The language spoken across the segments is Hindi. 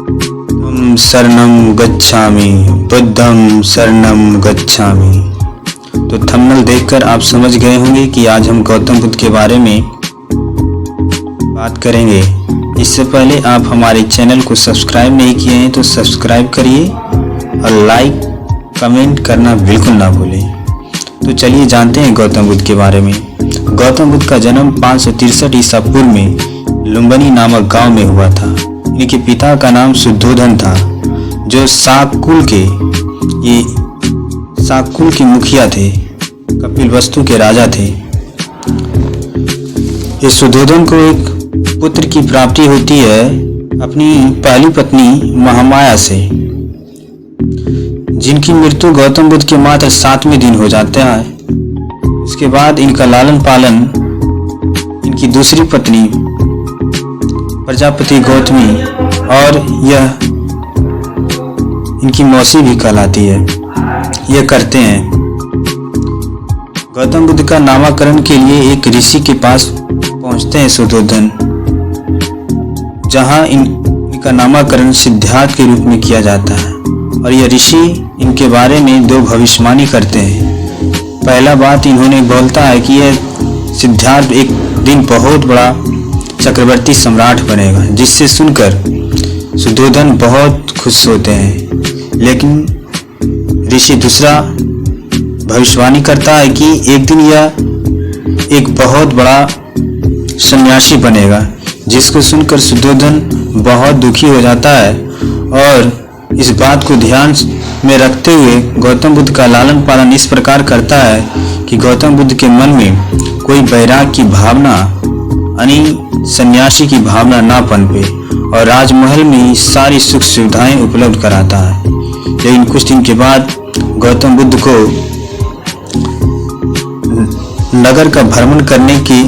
बुद्धं शरणं गच्छामि, बुद्धं शरणं गच्छामि। तो थंबनेल देखकर आप समझ गए होंगे कि आज हम गौतम बुद्ध के बारे में बात करेंगे। इससे पहले आप हमारे चैनल को सब्सक्राइब नहीं किए हैं तो सब्सक्राइब करिए और लाइक कमेंट करना बिल्कुल ना भूलें। तो चलिए जानते हैं गौतम बुद्ध के बारे में। गौतम बुद्ध का जन्म 563 ईसा पूर्व में लुम्बिनी नामक गांव में हुआ था। इनके पिता का नाम शुद्धोधन था, जो शाककुल के मुखिया थे, कपिलवस्तु के राजा थे। इस शुद्धोधन को एक पुत्र की प्राप्ति होती है अपनी पहली पत्नी महामाया से, जिनकी मृत्यु गौतम बुद्ध के मात्र 7वें दिन हो जाता है। उसके बाद इनका लालन पालन इनकी दूसरी पत्नी प्रजापति गौतमी और यह इनकी मौसी भी कहलाती है, यह करते हैं। गौतम बुद्ध का नामकरण के लिए एक ऋषि के पास पहुंचते हैं शुद्धोधन, जहां इनका नामकरण सिद्धार्थ के रूप में किया जाता है। और यह ऋषि इनके बारे में 2 भविष्यवाणी करते हैं। पहला बात इन्होंने बोलता है कि यह सिद्धार्थ एक दिन बहुत बड़ा चक्रवर्ती सम्राट बनेगा, जिससे सुनकर शुद्धोधन बहुत खुश होते हैं। लेकिन ऋषि दूसरा भविष्यवाणी करता है कि एक दिन यह एक बहुत बड़ा सन्यासी बनेगा, जिसको सुनकर शुद्धोधन बहुत दुखी हो जाता है। और इस बात को ध्यान में रखते हुए गौतम बुद्ध का लालन पालन इस प्रकार करता है कि गौतम बुद्ध के मन में कोई वैराग की भावना यानी सन्यासी की भावना ना पनपे, और राजमहल में सारी सुख सुविधाएं उपलब्ध कराता है। लेकिन कुछ दिन के बाद गौतम बुद्ध को नगर का भ्रमण करने की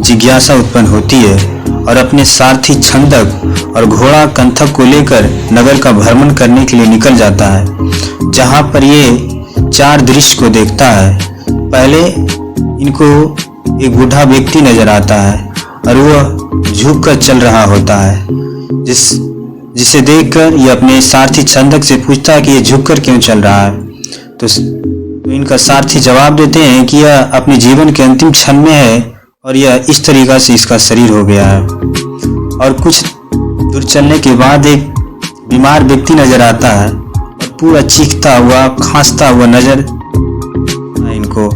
जिज्ञासा उत्पन्न होती है और अपने सारथी छंदक और घोड़ा कंथक को लेकर नगर का भ्रमण करने के लिए निकल जाता है, जहां पर ये 4 दृश्य को देखता है। पहले इनको एक बूढ़ा व्यक्ति नजर आता है और वह झुक कर चल रहा होता है, जिसे देखकर ये अपने सारथी छंदक से पूछता है कि ये झुक कर क्यों चल रहा है। तो इनका सारथी जवाब देते हैं कि यह अपने जीवन के अंतिम क्षण में है और यह इस तरीका से इसका शरीर हो गया है। और कुछ दूर चलने के बाद एक बीमार व्यक्ति नजर आता है और पूरा चीखता हुआ खांसता हुआ नजर इनको।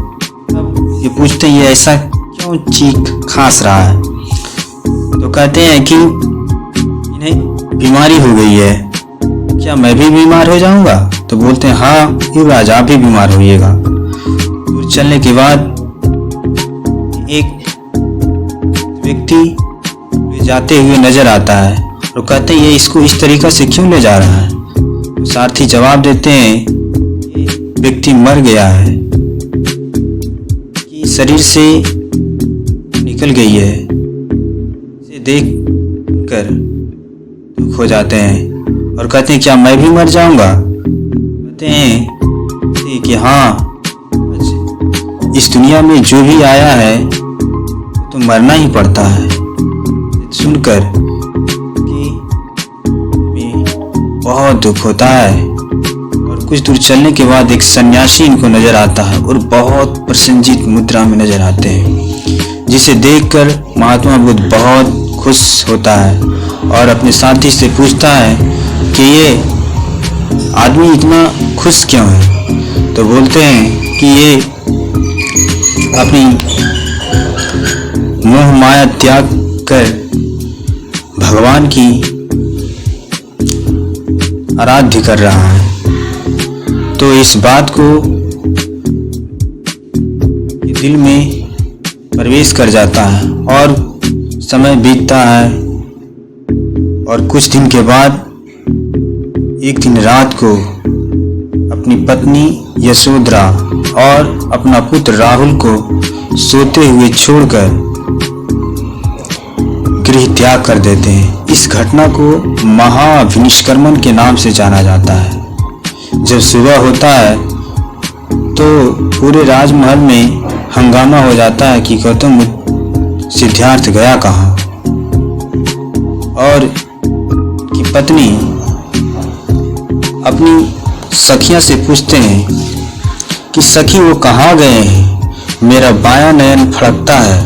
तब ये पूछते हैं ये ऐसा क्यों चीख खांस रहा है। तो कहते हैं कि इन्हें बीमारी हो गई है, क्या मैं भी बीमार हो जाऊंगा? तो बोलते हैं हाँ युवराज, आप भी बीमार होइएगा। दूर चलने के बाद एक व्यक्ति जाते हुए नजर आता है और कहते हैं ये इसको इस तरीका से क्यों ले जा रहा है। तो सारथी जवाब देते हैं ये व्यक्ति मर गया है, कि शरीर से निकल गई है। इसे देख कर दुख हो जाते हैं और कहते हैं क्या मैं भी मर जाऊंगा? कहते हैं कि हाँ, इस दुनिया में जो भी आया है तो मरना ही पड़ता है। सुनकर कि बहुत दुख होता है। और कुछ दूर चलने के बाद एक सन्यासी इनको नजर आता है और बहुत प्रसन्नचित मुद्रा में नजर आते हैं, जिसे देखकर महात्मा बुद्ध बहुत खुश होता है और अपने साथी से पूछता है कि ये आदमी इतना खुश क्यों है। तो बोलते हैं कि ये अपनी मोह माया त्याग कर भगवान की आराध्य कर रहा है। तो इस बात को दिल में प्रवेश कर जाता है और समय बीतता है। और कुछ दिन के बाद एक दिन रात को अपनी पत्नी यशोधरा और अपना पुत्र राहुल को सोते हुए छोड़कर गृह त्याग कर देते हैं। इस घटना को महाविनिष्क्रमण के नाम से जाना जाता है। जब सुबह होता है तो पूरे राजमहल में हंगामा हो जाता है कि गौतम सिद्धार्थ गया कहाँ। और की पत्नी अपनी सखियां से पूछते हैं कि सखी वो कहाँ गए हैं, मेरा बायां नयन फड़कता है,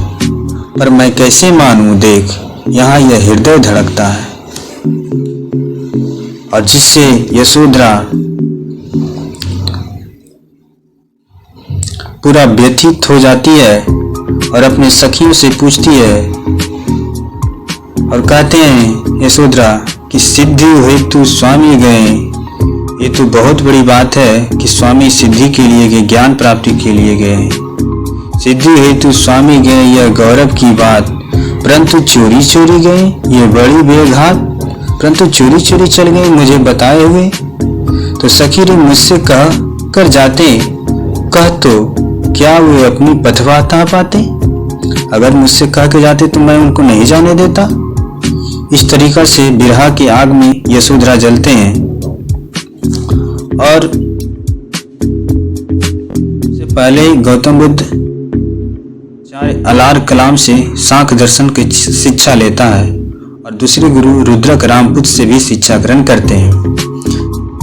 पर मैं कैसे मानूं देख यहाँ यह हृदय धड़कता है। और जिससे यशोधरा पूरा व्यथित हो जाती है और अपने सखियों से पूछती है और कहते हैं यशोधरा कि सिद्धि हेतु स्वामी गए। ये तो बहुत बड़ी बात है कि स्वामी सिद्धि के लिए गए, ज्ञान प्राप्ति के लिए गए। सिद्धि हेतु स्वामी गए यह गौरव की बात, परंतु चोरी चोरी गए ये बड़ी बेघात। परंतु चोरी चोरी चल गए मुझे बताए हुए, तो सखी रे मुझसे कह कर जाते, कह तो क्या वे अपनी पथवाता पाते। अगर मुझसे कह के जाते तो मैं उनको नहीं जाने देता। इस तरीका से बिरहा की आग में यशोधरा जलते हैं। और से पहले गौतम बुद्ध चार अलार कलाम से सांख्य दर्शन की शिक्षा लेता है और दूसरे गुरु रुद्रक रामपुत्र से भी शिक्षा ग्रहण करते हैं।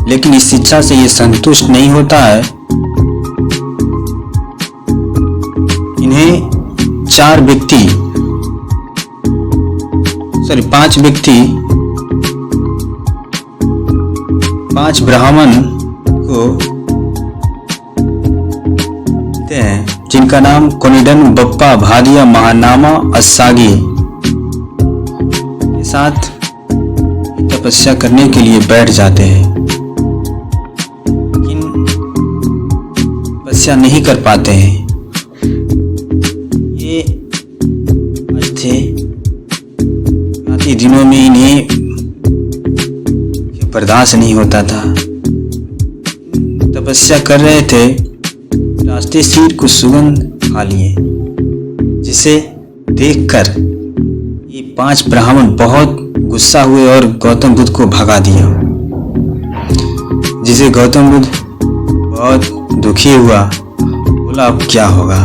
लेकिन इस शिक्षा से ये संतुष्ट नहीं होता है। इन्हें पांच ब्राह्मण को हैं जिनका नाम कोनिडन बप्पा भादिया महानामा अस्सागी के साथ तपस्या करने के लिए बैठ जाते हैं, लेकिन तपस्या नहीं कर पाते हैं। ये आज थे आते दिनों में इन्हें बर्दाश्त नहीं होता था। तपस्या कर रहे थे, रास्ते सिर कुछ सुगंध खा लिए, जिसे देखकर ये पांच ब्राह्मण बहुत गुस्सा हुए और गौतम बुद्ध को भगा दिया। जिसे गौतम बुद्ध बहुत दुखी हुआ, बोला अब क्या होगा।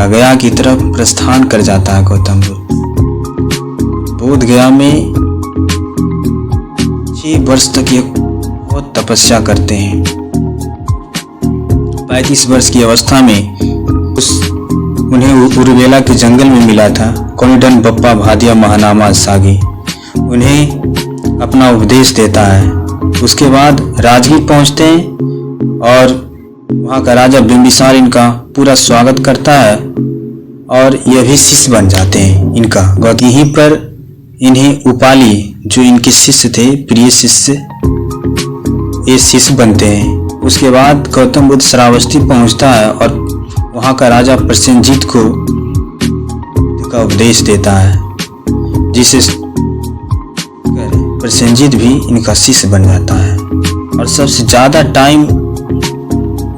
गया की तरफ प्रस्थान कर जाता है गौतम बुद्ध। बोध गया में 6 वर्ष तक ये बहुत तपस्या करते हैं। 35 वर्ष की अवस्था में उन्हें उर्वेला के जंगल में मिला था कोनिडन बप्पा भादिया महानामा सागी। उन्हें अपना उपदेश देता है। उसके बाद राजगीर पहुंचते हैं और वहाँ का राजा बिंबिसार इनका पूरा स्वागत करता है और यह भी शिष्य बन जाते हैं इनका। यहीं पर इन्हें उपाली जो इनके शिष्य थे, प्रिय शिष्य, ये शिष्य बनते हैं। उसके बाद गौतम बुद्ध श्रावस्ती पहुंचता है और वहाँ का राजा प्रसेनजीत को का उपदेश देता है, जिसे प्रसेनजीत भी इनका शिष्य बन जाता है। और सबसे ज़्यादा टाइम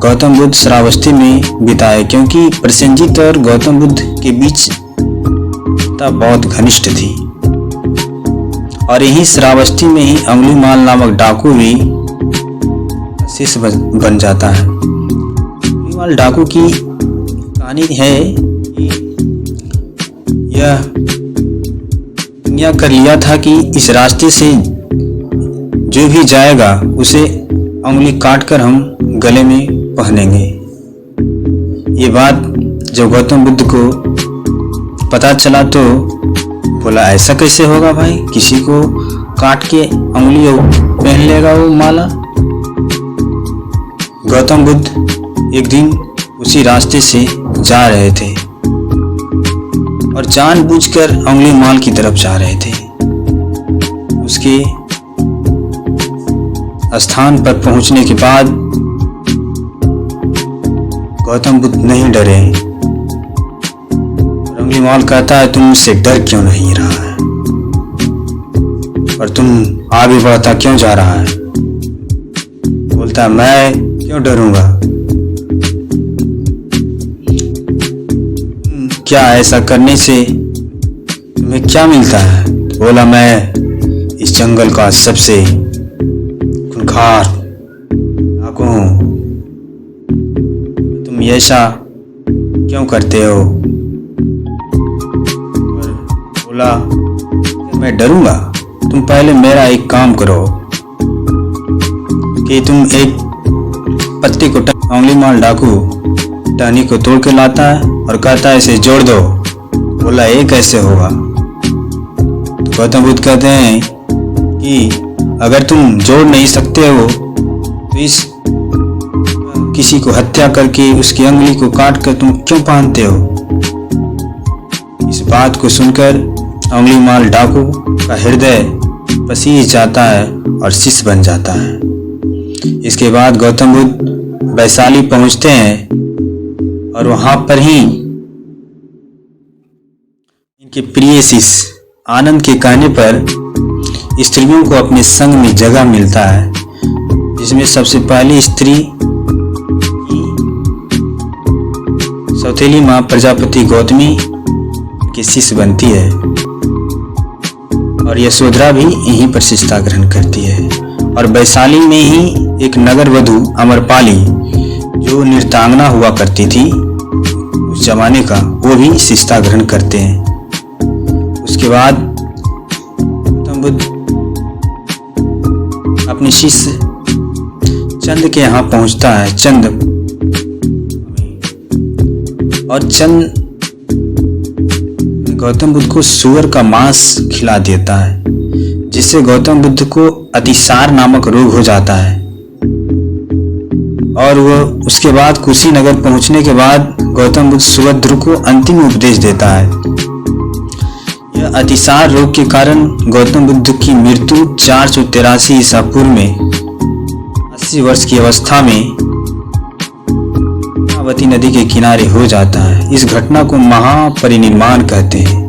गौतम बुद्ध श्रावस्ती में बिताए, क्योंकि प्रसेनजीत और गौतम बुद्ध के बीच बहुत घनिष्ठ थी। और यही श्रावस्ती में ही अंगुलीमाल नामक डाकू भी शिष्य बन जाता है। अंगुलीमाल डाकू की कहानी है कि यह निया कर लिया था कि इस रास्ते से जो भी जाएगा उसे उंगली काटकर हम गले में पहनेंगे। ये बात जब गौतम बुद्ध को पता चला तो बोला ऐसा कैसे होगा भाई, किसी को काट के उंगली पहन लेगा वो माला। गौतम बुद्ध एक दिन उसी रास्ते से जा रहे थे और जानबूझकर उंगली माल की तरफ जा रहे थे। उसके स्थान पर पहुंचने के बाद गौतम बुद्ध नहीं डरे। अंगुलीमाल कहता है तुम मुझसे डर क्यों नहीं रहा है और तुम आगे बढ़ता क्यों जा रहा है। बोलता है मैं क्यों डरूंगा, क्या ऐसा करने से तुम्हें क्या मिलता है। बोला मैं इस जंगल का सबसे खूंखार डाकू हूं, तुम ऐसा क्यों करते हो। और बोला मैं डरूंगा, तुम पहले मेरा एक काम करो कि तुम एक पत्ती को उंगली माल डाकू टहनी को तोड़ के लाता है और कहता है इसे जोड़ दो। बोला ये कैसे होगा? तो गौतम बुद्ध कहते हैं कि अगर तुम जोड़ नहीं सकते हो तो इस किसी को हत्या करके उसकी उंगली को काट कर तुम क्यों पहनते हो? इस बात को सुनकर उंगली माल डाकू का हृदय पसीज जाता है और शिष्य बन जाता है। इसके बाद गौतम बुद्ध वैशाली पहुंचते हैं और वहां पर ही इनके प्रिय शिष्य आनंद के कहने पर स्त्रियों को अपने संग में जगह मिलता है, जिसमें सबसे पहली स्त्री सौतेली मां प्रजापति गौतमी की शिष्य बनती है और यशोधरा भी यहीं पर शिष्यता ग्रहण करती है। और वैशाली में ही एक नगर वधू अमरपाली जो नृत्यांगना हुआ करती थी उस जमाने का, वो भी शिष्यता ग्रहण करते हैं। उसके बाद गौतम बुद्ध अपने शिष्य चंद के यहाँ पहुंचता है। चंद और चंद गौतम बुद्ध को सूअर का मांस खिला देता है, जिससे गौतम बुद्ध को अतिसार नामक रोग हो जाता है। और वो उसके बाद कुशीनगर पहुंचने के बाद गौतम बुद्ध सुभद्र को अंतिम उपदेश देता है। यह अतिसार रोग के कारण गौतम बुद्ध की मृत्यु 483 ईसा पूर्व में 80 वर्ष की अवस्था में यमुनावती नदी के किनारे हो जाता है। इस घटना को महापरिनिर्वाण कहते हैं।